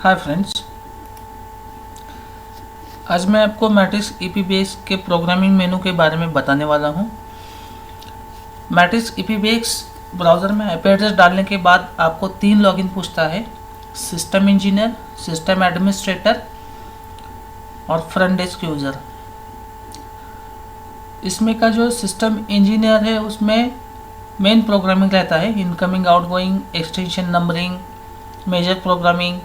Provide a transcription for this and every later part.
Hi friends, आज मैं आपको मैट्रिक्स ईपीबीएक्स के प्रोग्रामिंग मेनू के बारे में बताने वाला हूं। मैट्रिक्स ईपीबीएक्स ब्राउज़र में आईपी एड्रेस डालने के बाद आपको 3 लॉगिन पूछता है: सिस्टम इंजीनियर, सिस्टम एडमिनिस्ट्रेटर और फ्रंट डेस्क यूज़र। इसमें का जो सिस्टम इंजीनियर है उसमें मेन प्रोग्रामिंग रहता है, incoming, outgoing, extension numbering, major programming.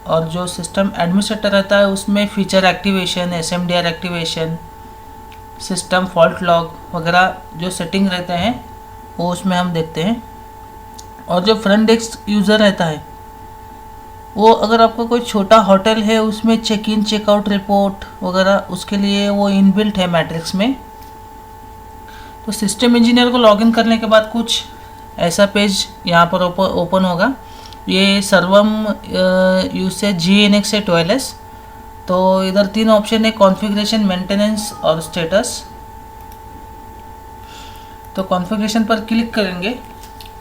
और जो सिस्टम एडमिनिस्ट्रेटर रहता है उसमें feature activation, SMDR activation, system fault log वगैरह जो सेटिंग रहते हैं वो उसमें हम देखते हैं। और जो फ्रंट डेस्क यूज़र रहता है वो, अगर आपका कोई छोटा होटल है उसमें चेक इन चेकआउट रिपोर्ट वगैरह उसके लिए वो इनबिल्ट है मैट्रिक्स में। तो सिस्टम इंजीनियर को लॉगिन करने के बाद कुछ ऐसा पेज यहाँ पर ओपन होगा। ये सर्वम यूसेज GNX से 12S। तो इधर 3 ऑप्शन है: कॉन्फ़िगरेशन, मेंटेनेंस और स्टेटस। तो कॉन्फ़िगरेशन पर क्लिक करेंगे,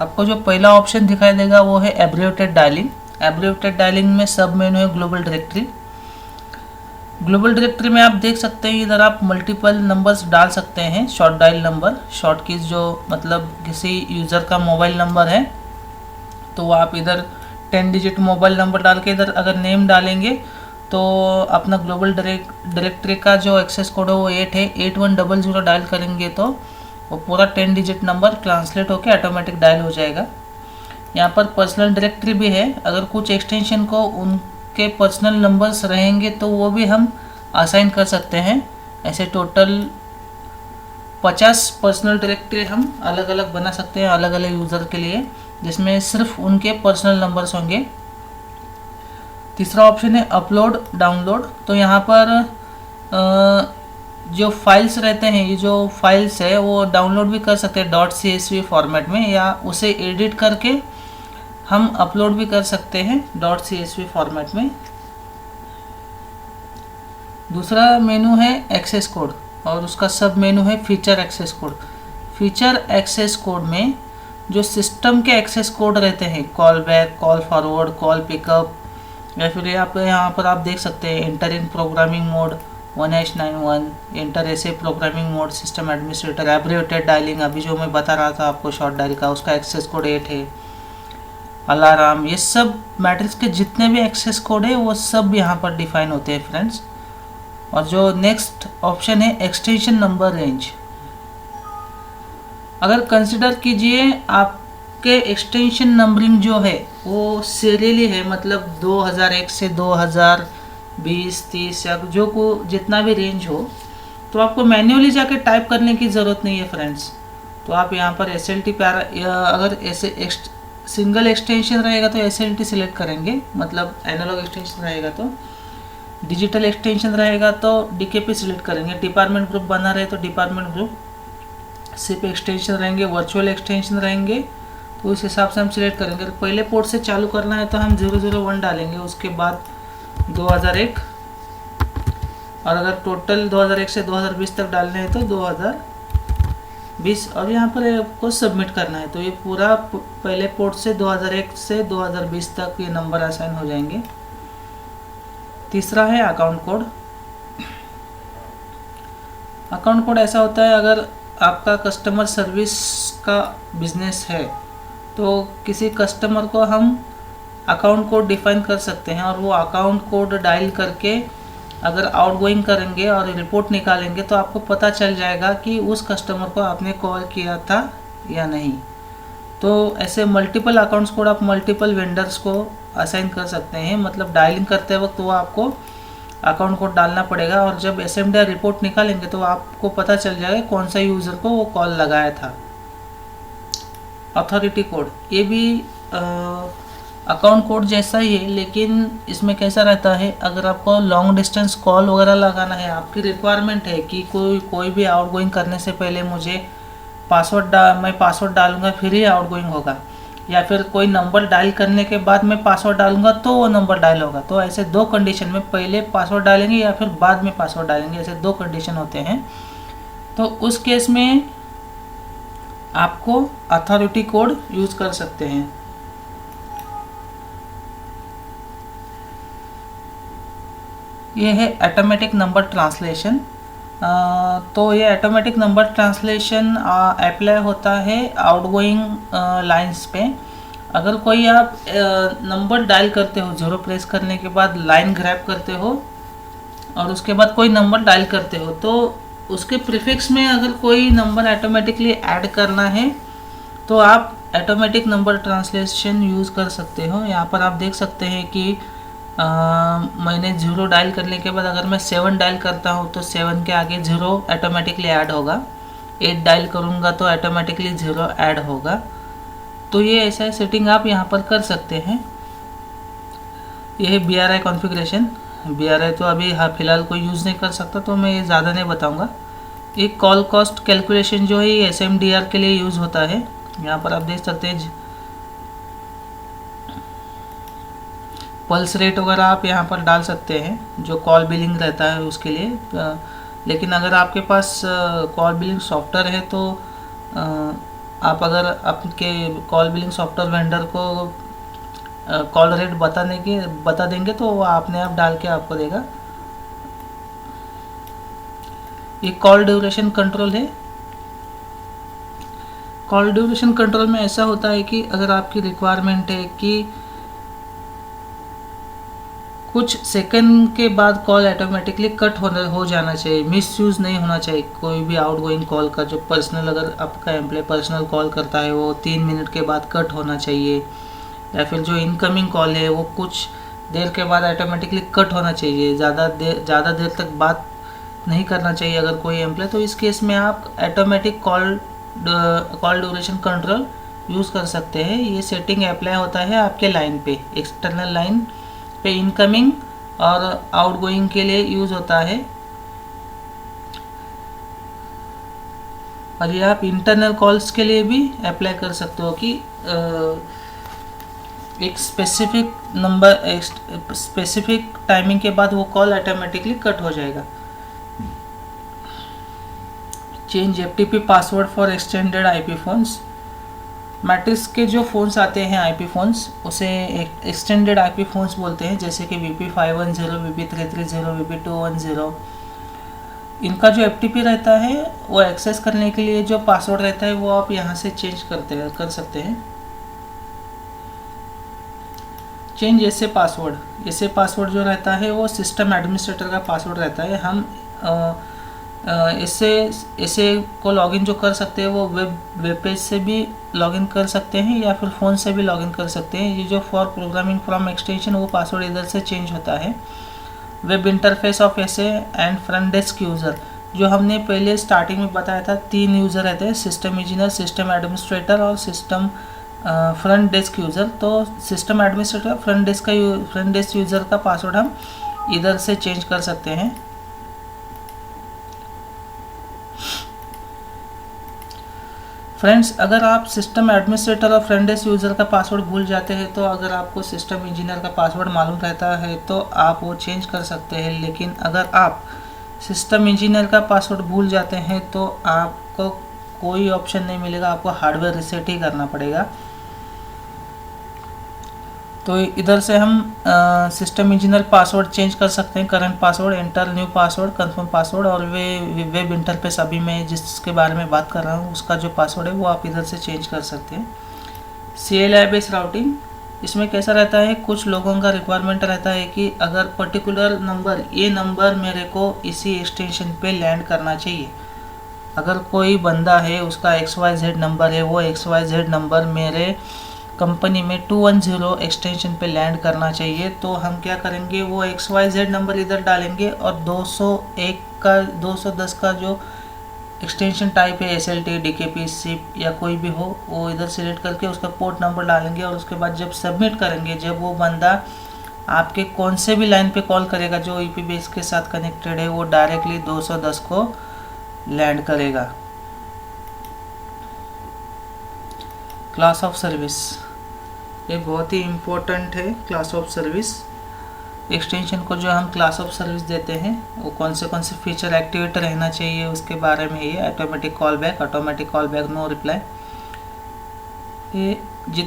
आपको जो पहला ऑप्शन दिखाई देगा वो है एब्रिविएटेड डायलिंग। एब्रिविएटेड डायलिंग में सब मेनू है ग्लोबल डायरेक्टरी। ग्लोबल डायरेक्टरी में आप देख सकते हैं इधर आप मल्टीपल नंबर्स डाल सकते हैं। Short dial number, short keys जो मतलब किसी यूज़र का मोबाइल नंबर है तो आप इधर 10 डिजिट मोबाइल नंबर डाल के इधर अगर नेम डालेंगे तो अपना ग्लोबल डायरेक्टरी का जो एक्सेस कोड है वो 8 है। 8100 डायल करेंगे तो वो पूरा 10 डिजिट नंबर ट्रांसलेट होकर ऑटोमेटिक डायल हो जाएगा। यहाँ पर पर्सनल डायरेक्टरी भी है, अगर कुछ एक्सटेंशन को उनके पर्सनल नंबर्स रहेंगे तो वो भी हम असाइन कर सकते हैं। ऐसे टोटल 50 पर्सनल डायरेक्टरी हम अलग अलग बना सकते हैं अलग अलग यूज़र के लिए, जिसमें सिर्फ उनके पर्सनल नंबर्स होंगे। तीसरा ऑप्शन है अपलोड डाउनलोड। तो यहाँ पर जो फाइल्स रहते हैं, ये जो फाइल्स है वो डाउनलोड भी कर सकते हैं .csv फॉर्मेट में, या उसे एडिट करके हम अपलोड भी कर सकते हैं .csv फॉर्मेट में। दूसरा मेनू है एक्सेस कोड और उसका सब मेनू है feature access code. Feature access code में जो सिस्टम के एक्सेस कोड रहते हैं, call back, call forward, call pickup, या फिर यहाँ पर आप देख सकते हैं enter in programming mode 1H91, enter ऐसे programming mode, system administrator, abbreviated dialling, अभी जो मैं बता रहा था आपको शॉर्ट डायल का, उसका एक्सेस कोड 8 है। अलार्म, ये सब मैट्रिक्स के जितने भी एक्सेस कोड है वो सब यहाँ पर डिफाइन होते हैं फ्रेंड्स। और जो नेक्स्ट ऑप्शन है एक्सटेंशन नंबर रेंज। अगर कंसिडर कीजिए आपके एक्सटेंशन नंबरिंग जो है वो सीरियली है, मतलब 2001 से 2020, 30 या जो को जितना भी रेंज हो, तो आपको मैन्युअली जाके टाइप करने की ज़रूरत नहीं है फ्रेंड्स। तो आप यहाँ पर SLT प्यारा, या अगर ऐसे सिंगल एक्सटेंशन रहेगा तो SLT सिलेक्ट करेंगे, मतलब एनालॉग एक्सटेंशन रहेगा तो। डिजिटल एक्सटेंशन रहेगा तो DKP सिलेक्ट करेंगे। डिपार्टमेंट ग्रुप बना रहे तो डिपार्टमेंट ग्रुप, सिप एक्सटेंशन रहेंगे, वर्चुअल एक्सटेंशन रहेंगे, तो उस हिसाब से हम सिलेक्ट करेंगे। तो पहले पोर्ट से चालू करना है तो हम 001 डालेंगे, उसके बाद 2001, और अगर टोटल 2001 से 2020 तक डालने हैं तो 2020, और यहाँ पर आपको सबमिट करना है। तो ये पूरा पहले पोर्ट से 2001 से 2020 तक ये नंबर असाइन हो जाएंगे। तीसरा है अकाउंट कोड। अकाउंट कोड ऐसा होता है, अगर आपका कस्टमर सर्विस का बिजनेस है तो किसी कस्टमर को हम अकाउंट कोड डिफाइन कर सकते हैं, और वो अकाउंट कोड डायल करके अगर आउटगोइंग करेंगे और रिपोर्ट निकालेंगे तो आपको पता चल जाएगा कि उस कस्टमर को आपने कॉल किया था या नहीं। तो ऐसे मल्टीपल अकाउंट्स कोड आप मल्टीपल वेंडर्स को असाइन कर सकते हैं, मतलब डायलिंग करते वक्त वो आपको अकाउंट कोड डालना पड़ेगा, और जब SMDR रिपोर्ट निकालेंगे तो आपको पता चल जाएगा कौन सा यूज़र को वो कॉल लगाया था। अथॉरिटी कोड, ये भी अकाउंट कोड जैसा ही है, लेकिन इसमें कैसा रहता है, अगर आपको लॉन्ग डिस्टेंस कॉल वगैरह लगाना है, आपकी रिक्वायरमेंट है कि कोई भी आउटगोइंग करने से पहले मुझे मैं पासवर्ड डालूंगा फिर ही आउटगोइंग होगा, या फिर कोई नंबर डायल करने के बाद मैं पासवर्ड डालूंगा तो वो नंबर डायल होगा। तो ऐसे 2 कंडीशन में, पहले पासवर्ड डालेंगे या फिर बाद में पासवर्ड डालेंगे, ऐसे 2 कंडीशन होते हैं। तो उस केस में आपको अथॉरिटी कोड यूज़ कर सकते हैं। ये है ऑटोमेटिक नंबर ट्रांसलेशन। तो ये ऑटोमेटिक नंबर ट्रांसलेशन अप्लाई होता है आउटगोइंग लाइंस पे। अगर कोई आप नंबर डायल करते हो, 0 प्रेस करने के बाद लाइन ग्रैब करते हो और उसके बाद कोई नंबर डायल करते हो, तो उसके प्रीफिक्स में अगर कोई नंबर ऑटोमेटिकली ऐड करना है तो आप ऑटोमेटिक नंबर ट्रांसलेशन यूज़ कर सकते हो। यहाँ पर आप देख सकते हैं कि मैंने 0 डायल करने के बाद अगर मैं 7 डायल करता हूँ तो 7 के आगे 0 ऑटोमेटिकली ऐड होगा। 8 डायल करूँगा तो ऑटोमेटिकली 0 ऐड होगा। तो ये ऐसा सेटिंग आप यहाँ पर कर सकते हैं। ये है BRI कॉन्फ़िगरेशन। BRI तो अभी फ़िलहाल कोई यूज़ नहीं कर सकता, तो मैं ये ज़्यादा नहीं बताऊँगा। एक कॉल कॉस्ट कैलकुलेशन जो है ये SMDR के लिए यूज़ होता है। यहाँ पर आप देख सकते हैं पल्स रेट वगैरह आप यहाँ पर डाल सकते हैं, जो कॉल बिलिंग रहता है उसके लिए। लेकिन अगर आपके पास कॉल बिलिंग सॉफ्टवेयर है तो आप अगर आपके कॉल बिलिंग सॉफ्टवेयर वेंडर को कॉल रेट बता देंगे तो वो अपने आप डाल के आपको देगा। ये कॉल ड्यूरेशन कंट्रोल है। कॉल ड्यूरेशन कंट्रोल में ऐसा होता है कि अगर आपकी रिक्वायरमेंट है कि कुछ सेकंड के बाद कॉल ऑटोमेटिकली कट हो जाना चाहिए, मिसयूज़ नहीं होना चाहिए कोई भी आउटगोइंग कॉल का। जो पर्सनल, अगर आपका एम्प्लॉय पर्सनल कॉल करता है वो 3 मिनट के बाद कट होना चाहिए, या फिर जो इनकमिंग कॉल है वो कुछ देर के बाद ऑटोमेटिकली कट होना चाहिए। ज़्यादा देर तक बात नहीं करना चाहिए अगर कोई एम्प्लॉय, तो इस केस में आप automatic call duration control use कर सकते हैं। ये सेटिंग अप्लाई होता है आपके लाइन पे, एक्सटर्नल लाइन पे इनकमिंग और आउटगोइंग के लिए यूज़ होता है। और ये आप इंटरनल कॉल्स के लिए भी अप्लाई कर सकते हो कि एक स्पेसिफिक टाइमिंग के बाद वो कॉल ऑटोमेटिकली कट हो जाएगा। Change FTP password for extended IP phones. Matrix के जो फ़ोन्स आते हैं IP फ़ोन्स, उसे एक्सटेंडेड IP फ़ोन्स बोलते हैं, जैसे कि VP510, VP330, VP210। इनका जो FTP रहता है वो एक्सेस करने के लिए जो पासवर्ड रहता है वो आप यहाँ से चेंज कर सकते हैं। चेंज ऐसे पासवर्ड जो रहता है वो सिस्टम एडमिनिस्ट्रेटर का पासवर्ड रहता है। हम इससे को लॉगिन जो कर सकते हैं वो वेब पेज से भी लॉगिन कर सकते हैं या फिर फ़ोन से भी लॉगिन कर सकते हैं। ये जो फॉर प्रोग्रामिंग फ्रॉम एक्सटेंशन, वो पासवर्ड इधर से चेंज होता है। वेब इंटरफेस ऑफ ऐसे एंड फ्रंट डेस्क यूज़र, जो हमने पहले स्टार्टिंग में बताया था 3 यूज़र रहते हैं, सिस्टम इंजीनियर, सिस्टम एडमिनिस्ट्रेटर और सिस्टम फ्रंट डेस्क यूज़र। तो system administrator front desk user का पासवर्ड हम इधर से चेंज कर सकते हैं। फ्रेंड्स, अगर आप सिस्टम एडमिनिस्ट्रेटर और फ्रंट डेस्क यूज़र का पासवर्ड भूल जाते हैं तो अगर आपको सिस्टम इंजीनियर का पासवर्ड मालूम रहता है तो आप वो चेंज कर सकते हैं। लेकिन अगर आप सिस्टम इंजीनियर का पासवर्ड भूल जाते हैं तो आपको कोई ऑप्शन नहीं मिलेगा, आपको हार्डवेयर रीसेट ही करना पड़ेगा। तो इधर से हम सिस्टम इंजीनियर पासवर्ड चेंज कर सकते हैं, current password, enter new password, confirm password, और वेब इंटरफेस अभी मैं जिसके बारे में बात कर रहा हूँ उसका जो पासवर्ड है वो आप इधर से चेंज कर सकते हैं। CLI बेस्ड राउटिंग, इसमें कैसा रहता है, कुछ लोगों का रिक्वायरमेंट रहता है कि अगर पर्टिकुलर नंबर, ये नंबर मेरे को इसी एक्सटेंशन पे लैंड करना चाहिए। अगर कोई बंदा है उसका XYZ नंबर है, वो XYZ नंबर मेरे कंपनी में 210 एक्सटेंशन पे लैंड करना चाहिए, तो हम क्या करेंगे, वो XYZ नंबर इधर डालेंगे और 210 का जो एक्सटेंशन टाइप है SLT, DKP, SIP या कोई भी हो, वो इधर सिलेक्ट करके उसका पोर्ट नंबर डालेंगे और उसके बाद जब सबमिट करेंगे, जब वो बंदा आपके कौन से भी लाइन पे कॉल करेगा जो IP बेस के साथ कनेक्टेड है, वो डायरेक्टली 210 को लैंड करेगा। क्लास ऑफ सर्विस, ये बहुत ही इम्पोर्टेंट है। क्लास ऑफ सर्विस एक्सटेंशन को जो हम क्लास ऑफ सर्विस देते हैं वो कौन से फीचर एक्टिवेट रहना चाहिए उसके बारे में ये automatic call back, no reply, ये जितने